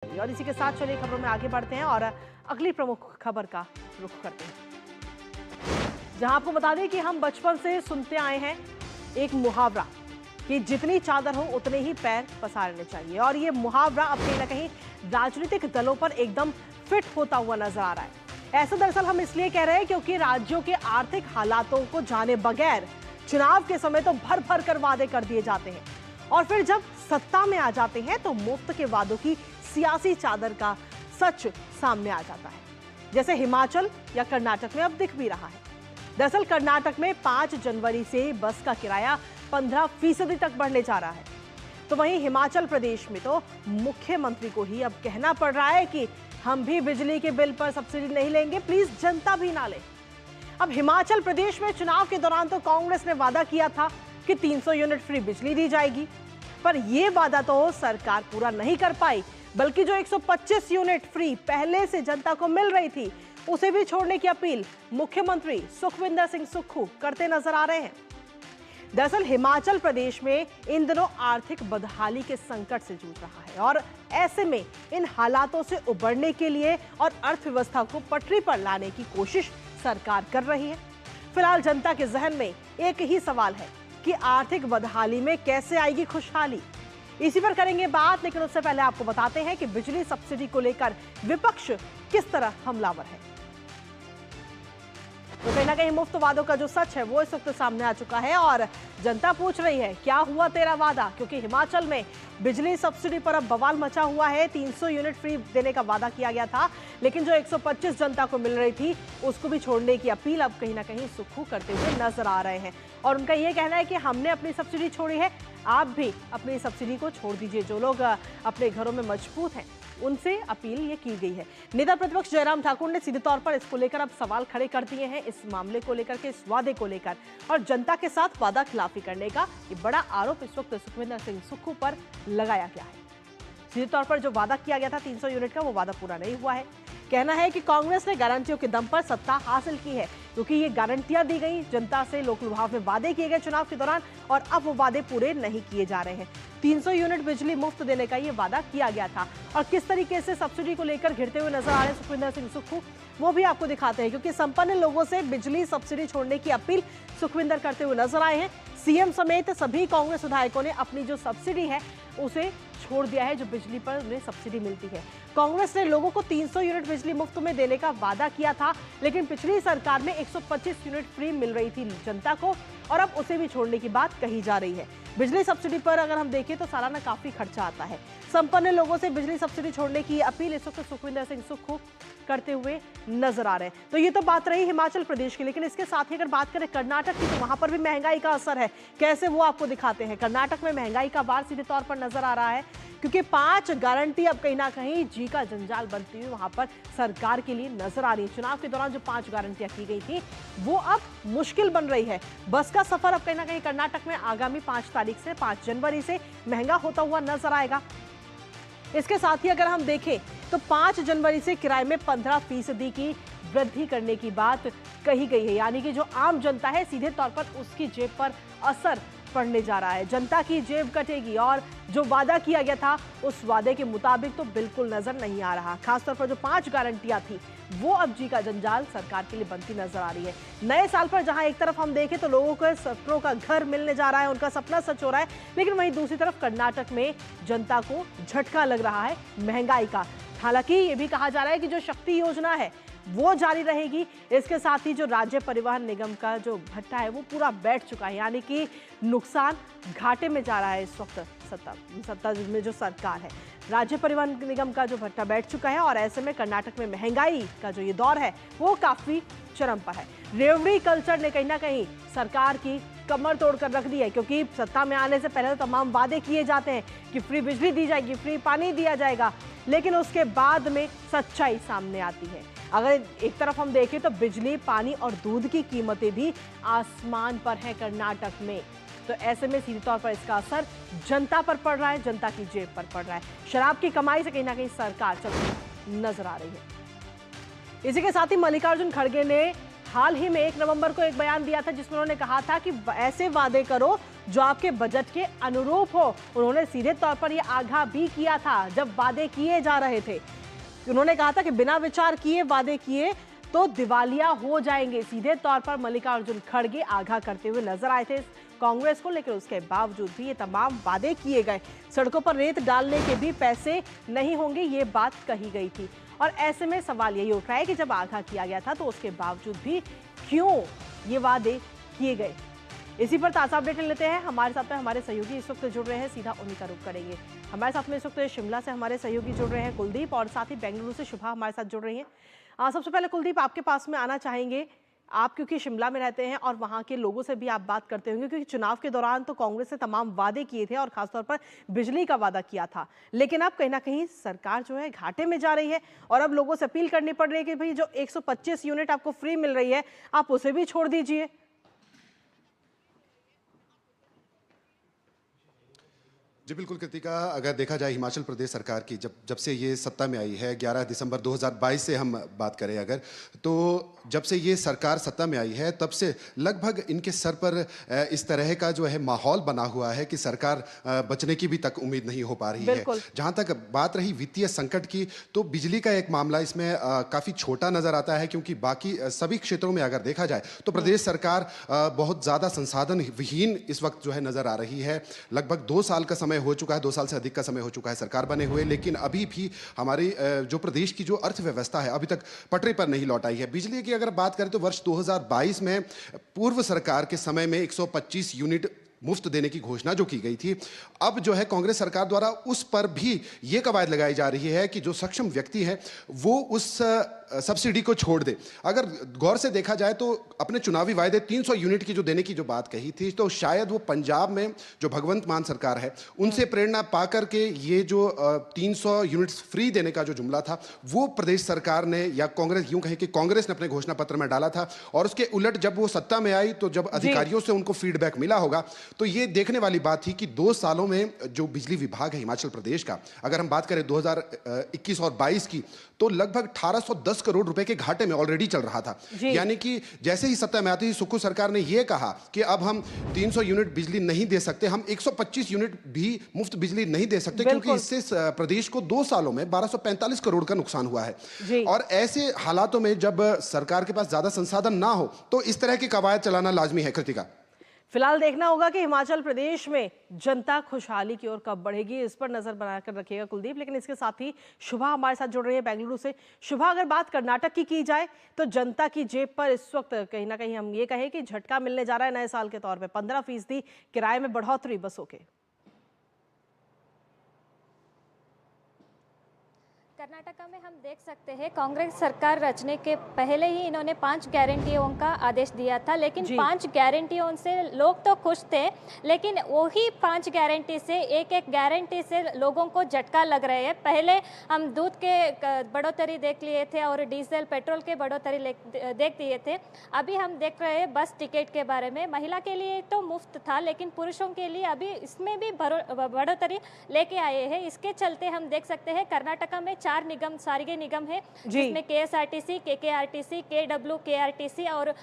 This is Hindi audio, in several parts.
और इसी के साथ चलिए खबरों में आगे बढ़ते हैं और अगली प्रमुख खबर का रुख करते हैं, जहां आपको बता दें कि हम बचपन से सुनते आए हैं एक मुहावरा कि जितनी चादर हो उतने ही पैर पसारने चाहिए। और ये मुहावरा अब कहीं ना कहीं राजनीतिक दलों पर एकदम फिट होता हुआ नजर आ रहा है। ऐसा दरअसल हम इसलिए कह रहे हैं क्योंकि राज्यों के आर्थिक हालातों को जाने बगैर चुनाव के समय तो भर भर कर वादे कर दिए जाते हैं और फिर जब सत्ता में आ जाते हैं तो मुफ्त के वादों की सियासी चादर का सच सामने आ जाता है, जैसे हिमाचल या कर्नाटक में अब दिख भी रहा है। दरअसल कर्नाटक में 5 जनवरी से बस का किराया 15% तक बढ़ने जा रहा है, तो वहीं हिमाचल प्रदेश में तो मुख्यमंत्री को ही अब कहना पड़ रहा है कि हम भी बिजली के बिल पर सब्सिडी नहीं लेंगे, प्लीज जनता भी ना ले। अब हिमाचल प्रदेश में चुनाव के दौरान तो कांग्रेस ने वादा किया था कि 300 यूनिट फ्री बिजली दी जाएगी, पर यह वादा तो सरकार पूरा नहीं कर पाई, बल्कि जो 125 यूनिट फ्री पहले से जनता को मिल रही थी उसे भी छोड़ने की अपील मुख्यमंत्री सुखविंदर सिंह सुक्खू करते नजर आ रहे हैं। दरअसल हिमाचल प्रदेश में इन दिनों आर्थिक बदहाली के संकट से जूझ रहा है और ऐसे में इन हालातों से उबरने के लिए और अर्थव्यवस्था को पटरी पर लाने की कोशिश सरकार कर रही है। फिलहाल जनता के जहन में एक ही सवाल है कि आर्थिक बदहाली में कैसे आएगी खुशहाली। इसी पर करेंगे बात, लेकिन उससे पहले आपको बताते हैं कि बिजली सब्सिडी को लेकर विपक्ष किस तरह हमलावर है। तो कहीं ना कहीं मुफ्त वादों का जो सच है वो इस वक्त सामने आ चुका है और जनता पूछ रही है क्या हुआ तेरा वादा, क्योंकि हिमाचल में बिजली सब्सिडी पर अब बवाल मचा हुआ है। 300 यूनिट फ्री देने का वादा किया गया था, लेकिन जो 125 जनता को मिल रही थी उसको भी छोड़ने की अपील अब कहीं ना कहीं सुक्खू करते हुए नजर आ रहे हैं। और उनका ये कहना है कि हमने अपनी सब्सिडी छोड़ी है, आप भी अपनी सब्सिडी को छोड़ दीजिए। जो लोग अपने घरों में मजबूत हैं उनसे अपील ये की गई है। नेता प्रतिपक्ष जयराम ठाकुर ने सीधे तौर पर इसको लेकर अब सवाल खड़े कर दिए हैं, इस मामले को लेकर के, इस वादे को लेकर, और जनता के साथ वादा खिलाफी करने का ये बड़ा आरोप इस वक्त सुखविंदर सिंह सुक्खू पर लगाया गया है। सीधे तौर पर जो वादा किया गया था 300 यूनिट का, वो वादा पूरा नहीं हुआ है। कहना है कि कांग्रेस ने गारंटियों के दम पर सत्ता हासिल की है, क्योंकि ये गारंटियां दी गई जनता से, लोक लुभाव में वादे किए गए चुनाव के दौरान और अब वो वादे पूरे नहीं किए जा रहे हैं। 300 यूनिट बिजली मुफ्त देने का ये वादा किया गया था और किस तरीके से सब्सिडी को लेकर घिरते हुए नजर आ रहे हैं सुखविंदर सिंह सुक्खू, वो भी आपको दिखाते हैं, क्योंकि संपन्न लोगों से बिजली सब्सिडी छोड़ने की अपील सुखविंदर करते हुए नजर आए हैं। सीएम समेत सभी कांग्रेस विधायकों ने अपनी जो सब्सिडी है उसे छोड़ दिया है, जो बिजली पर उन्हें सब्सिडी मिलती है। कांग्रेस ने लोगों को 300 यूनिट बिजली मुफ्त में देने का वादा किया था, लेकिन पिछली सरकार में 125 यूनिट फ्री मिल रही थी जनता को और अब उसे भी छोड़ने की बात कही जा रही है। बिजली सब्सिडी पर अगर हम देखें तो सालाना काफी खर्चा आता है। संपन्न लोगों से बिजली सब्सिडी छोड़ने की अपील इस वक्त सुखविंदर सिंह सुक्खू करते हुए नजर आ रहे हैं। तो ये तो बात रही हिमाचल प्रदेश की, लेकिन इसके साथ ही अगर बात करें कर्नाटक की, तो वहां पर भी महंगाई का असर है। कैसे, वो आपको दिखाते हैं। कर्नाटक में महंगाई का वार सीधे तौर पर नजर आ रहा है, क्योंकि 5 गारंटी अब कहीं ना कहीं जी का जंजाल बनती हुई वहां पर सरकार के लिए नजर आ रही है। चुनाव के दौरान जो 5 गारंटियां की गई थी वो अब मुश्किल बन रही है। बस का सफर अब कहीं ना कहीं कर्नाटक में आगामी 5 तारीख से 5 जनवरी से महंगा होता हुआ नजर आएगा। इसके साथ ही अगर हम देखें तो 5 जनवरी से किराए में 15% की वृद्धि करने की बात कही गई है, यानी कि जो आम जनता है सीधे तौर पर उसकी जेब पर असर पड़ने जा रहा है। जनता की जेब कटेगी और जो वादा किया गया था उस वादे के मुताबिक तो बिल्कुल नजर नहीं आ रहा। खासतौर पर जो 5 गारंटियां थी वो अब जी का जंजाल सरकार के लिए बनती नजर आ रही है। नए साल पर जहां एक तरफ हम देखें तो लोगों को सपनों का घर मिलने जा रहा है, उनका सपना सच हो रहा है, लेकिन वहीं दूसरी तरफ कर्नाटक में जनता को झटका लग रहा है महंगाई का। हालांकि ये भी कहा जा रहा है कि जो शक्ति योजना है वो जारी रहेगी। इसके साथ ही जो राज्य परिवहन निगम का जो भत्ता है वो पूरा बैठ चुका है, यानी कि नुकसान घाटे में जा रहा है। इस वक्त सत्ता में जो सरकार है, राज्य परिवहन निगम का जो भत्ता बैठ चुका है और ऐसे में कर्नाटक में महंगाई का जो ये दौर है वो काफी चरम पर है। रेवड़ी कल्चर ने कहीं ना कहीं सरकार की कमर तोड़कर रख दी है, क्योंकि सत्ता में आने से पहले तो तमाम वादे किए जाते हैं कि फ्री बिजली दी जाएगी, फ्री पानी दिया जाएगा, लेकिन उसके बाद में सच्चाई सामने आती है। अगर एक तरफ हम देखें तो बिजली, पानी और दूध की कीमतें भी आसमान पर हैं कर्नाटक में, तो ऐसे में सीधे तौर पर इसका असर जनता पर पड़ रहा है, जनता की जेब पर पड़ रहा है। शराब की कमाई से कहीं ना कहीं सरकार चलती नजर आ रही है। इसी के साथ ही मल्लिकार्जुन खड़गे ने हाल ही में 1 नवंबर को एक बयान दिया था जिसमें उन्होंने कहा था कि ऐसे वादे करो जो आपके बजट के अनुरूप हो। उन्होंने सीधे तौर पर यह आगाह भी किया था जब वादे किए जा रहे थे। उन्होंने कहा था कि बिना विचार किए वादे किए तो दिवालिया हो जाएंगे। सीधे तौर पर मल्लिकार्जुन खड़गे आगाह करते हुए नजर आए थे कांग्रेस को, लेकिन उसके बावजूद भी ये तमाम वादे किए गए। सड़कों पर रेत डालने के भी पैसे नहीं होंगे, ये बात कही गई थी। और ऐसे में सवाल यही उठ रहा है कि जब आगाह किया गया था तो उसके बावजूद भी क्यों ये वादे किए गए। इसी पर ताजा अपडेट लेते हैं। हमारे साथ में हमारे सहयोगी इस वक्त जुड़ रहे हैं, सीधा उन्हीं का रुख करेंगे। हमारे साथ में इस वक्त शिमला से हमारे सहयोगी जुड़ रहे हैं कुलदीप, और साथ ही बेंगलुरु से शुभा हमारे साथ जुड़ रही हैं। सबसे पहले कुलदीप, आपके पास में आना चाहेंगे। आप क्योंकि शिमला में रहते हैं और वहां के लोगों से भी आप बात करते होंगे, क्योंकि चुनाव के दौरान तो कांग्रेस ने तमाम वादे किए थे और खासतौर पर बिजली का वादा किया था, लेकिन अब कहीं ना कहीं सरकार जो है घाटे में जा रही है और अब लोगों से अपील करनी पड़ रही है कि भाई जो 125 यूनिट आपको फ्री मिल रही है आप उसे भी छोड़ दीजिए। जी बिल्कुल कृतिका, अगर देखा जाए हिमाचल प्रदेश सरकार की जब से ये सत्ता में आई है, 11 दिसंबर 2022 से हम बात करें अगर, तो जब से ये सरकार सत्ता में आई है तब से लगभग इनके सर पर इस तरह का जो है माहौल बना हुआ है कि सरकार बचने की भी तक उम्मीद नहीं हो पा रही है। जहां तक बात रही वित्तीय संकट की, तो बिजली का एक मामला इसमें काफी छोटा नजर आता है, क्योंकि बाकी सभी क्षेत्रों में अगर देखा जाए तो प्रदेश सरकार बहुत ज्यादा संसाधन विहीन इस वक्त जो है नजर आ रही है। लगभग 2 साल का समय हो चुका है, 2 साल से अधिक का समय हो चुका है सरकार बने हुए, लेकिन अभी भी हमारी जो प्रदेश की जो अर्थव्यवस्था है अभी तक पटरी पर नहीं लौट आई है। बिजली की अगर बात करें तो वर्ष 2022 में पूर्व सरकार के समय में 125 यूनिट मुफ्त देने की घोषणा जो की गई थी, अब जो है कांग्रेस सरकार द्वारा उस पर भी ये कवायद लगाई जा रही है कि जो सक्षम व्यक्ति है वो उस सब्सिडी को छोड़ दे। अगर गौर से देखा जाए तो अपने चुनावी वायदे 300 यूनिट की जो देने की जो बात कही थी, तो शायद वो पंजाब में जो भगवंत मान सरकार है उनसे प्रेरणा पाकर के ये जो 300 यूनिट्स फ्री देने का जो जुमला था वो प्रदेश सरकार ने, या कांग्रेस यूं कहें कि कांग्रेस ने अपने घोषणा पत्र में डाला था। और उसके उलट जब वो सत्ता में आई तो जब अधिकारियों से उनको फीडबैक मिला होगा तो ये देखने वाली बात थी कि 2 सालों में जो बिजली विभाग है हिमाचल प्रदेश का, अगर हम बात करें 2021 और 22 की, तो लगभग 1810 करोड़ रुपए के घाटे में ऑलरेडी चल रहा था। यानी कि जैसे ही सत्ता में आती ही सुक्खू सरकार ने यह कहा कि अब हम 300 यूनिट बिजली नहीं दे सकते, हम 125 यूनिट भी मुफ्त बिजली नहीं दे सकते, क्योंकि इससे प्रदेश को 2 सालों में 1245 करोड़ का नुकसान हुआ है। और ऐसे हालातों में जब सरकार के पास ज्यादा संसाधन ना हो तो इस तरह की कवायद चलाना लाजमी है। कृतिका, फिलहाल देखना होगा कि हिमाचल प्रदेश में जनता खुशहाली की ओर कब बढ़ेगी, इस पर नजर बनाकर रखिएगा कुलदीप। लेकिन इसके साथ ही शुभा हमारे साथ जुड़ रही है बेंगलुरु से। शुभा, अगर बात कर्नाटक की जाए तो जनता की जेब पर इस वक्त कहीं ना कहीं हम ये कहें कि झटका मिलने जा रहा है नए साल के तौर पे। 15% किराए में बढ़ोतरी बसों के। कर्नाटका में हम देख सकते हैं कांग्रेस सरकार रचने के पहले ही इन्होंने 5 गारंटियों का आदेश दिया था, लेकिन 5 गारंटियों से लोग तो खुश थे, लेकिन वही 5 गारंटी से एक गारंटी से लोगों को झटका लग रहे हैं। पहले हम दूध के बढ़ोतरी देख लिए थे और डीजल पेट्रोल के बढ़ोतरी देख दिए थे। अभी हम देख रहे हैं बस टिकट के बारे में। महिला के लिए तो मुफ्त था, लेकिन पुरुषों के लिए अभी इसमें भी बढ़ोतरी लेके आए हैं। इसके चलते हम देख सकते हैं कर्नाटका में 4 निगम, साರಿಗೆ निगम है, जिसमें KSRTC, KKRTC, KW, KRTC और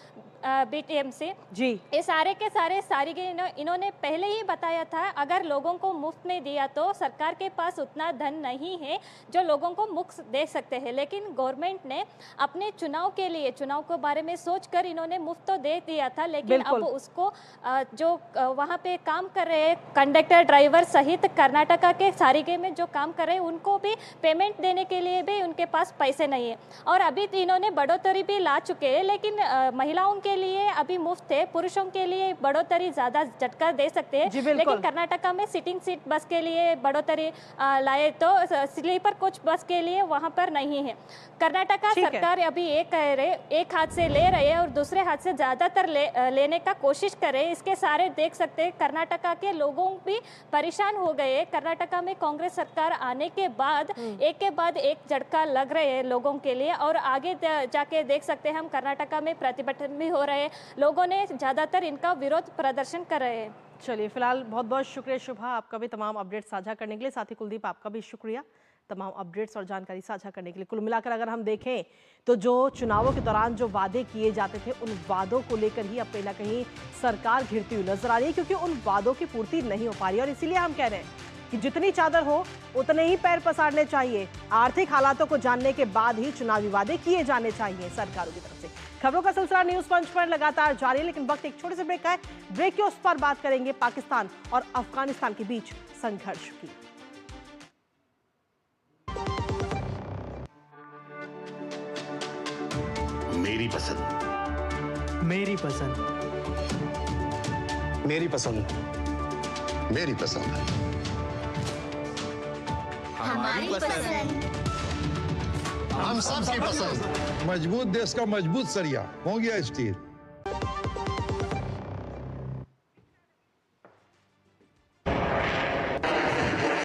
BTMC जी, ये सारे के सारे साರಿಗೆ इन्होंने पहले ही बताया था अगर लोगों को मुफ्त में दिया तो सरकार के पास उतना धन नहीं है जो लोगों को मुफ्त दे सकते हैं। लेकिन गवर्नमेंट ने अपने चुनाव के लिए, चुनाव के बारे में सोचकर इन्होंने मुफ्त तो दे दिया था, लेकिन अब उसको जो वहाँ पे काम कर रहे कंडक्टर, ड्राइवर सहित कर्नाटका के साರಿಗೆ में जो काम कर रहे हैं उनको भी पेमेंट देने के लिए भी उनके पास पैसे नहीं है। और अभी इन्होंने बढ़ोतरी भी ला चुके हैं, लेकिन महिलाओं के लिए अभी मुफ्त है, पुरुषों के लिए बढ़ोतरी ज्यादा झटका दे सकते हैं। लेकिन कर्नाटका में सिटिंग सीट बस के लिए बढ़ोतरी लाए तो स्लीपर कोच बस के लिए वहां पर नहीं है। कर्नाटका सरकार अभी एक हाथ से ले रहे हैं और दूसरे हाथ से ज्यादातर लेने का कोशिश कर रहे हैं। इसके सारे देख सकते हैं कर्नाटका के लोगों भी परेशान हो गए। कर्नाटका में कांग्रेस सरकार आने के बाद एक के बाद एक झटका लग रहे हैं लोगों के लिए, और आगे जाके देख सकते हैं हम कर्नाटका में प्रतिभटन भी हो रहे हैं, लोगों ने ज्यादातर इनका विरोध प्रदर्शन कर रहे हैं। चलिए, फिलहाल बहुत बहुत शुक्रिया शुभा, आपका भी तमाम अपडेट साझा करने के लिए। साथ ही कुलदीप, आपका भी शुक्रिया। तमाम अपडेट्स और जानकारी साझा करने के लिए। कुल मिलाकर अगर हम देखें तो जो चुनावों के दौरान जो वादे किए जाते थे, उन वादों को लेकर ही अब कहीं ना कहीं सरकार घिरती हुई नजर आ रही है, क्योंकि उन वादों की पूर्ति नहीं हो पा रही है। और इसीलिए हम कह रहे हैं कि जितनी चादर हो उतने ही पैर पसारने चाहिए। आर्थिक हालातों को जानने के बाद ही चुनावी वादे किए जाने चाहिए सरकारों की तरफ से। खबरों का सिलसिला न्यूज पंच पर लगातार जारी है, लेकिन वक्त एक छोटे से ब्रेक का है। ब्रेक के उस पर बात करेंगे पाकिस्तान और अफगानिस्तान के बीच संघर्ष की। मेरी पसंद, मेरी पसंद, मेरी पसंद, मेरी पसंद, हमारी पसंद, हम सबकी पसंद। मजबूत देश का मजबूत सरिया हो गया स्टील।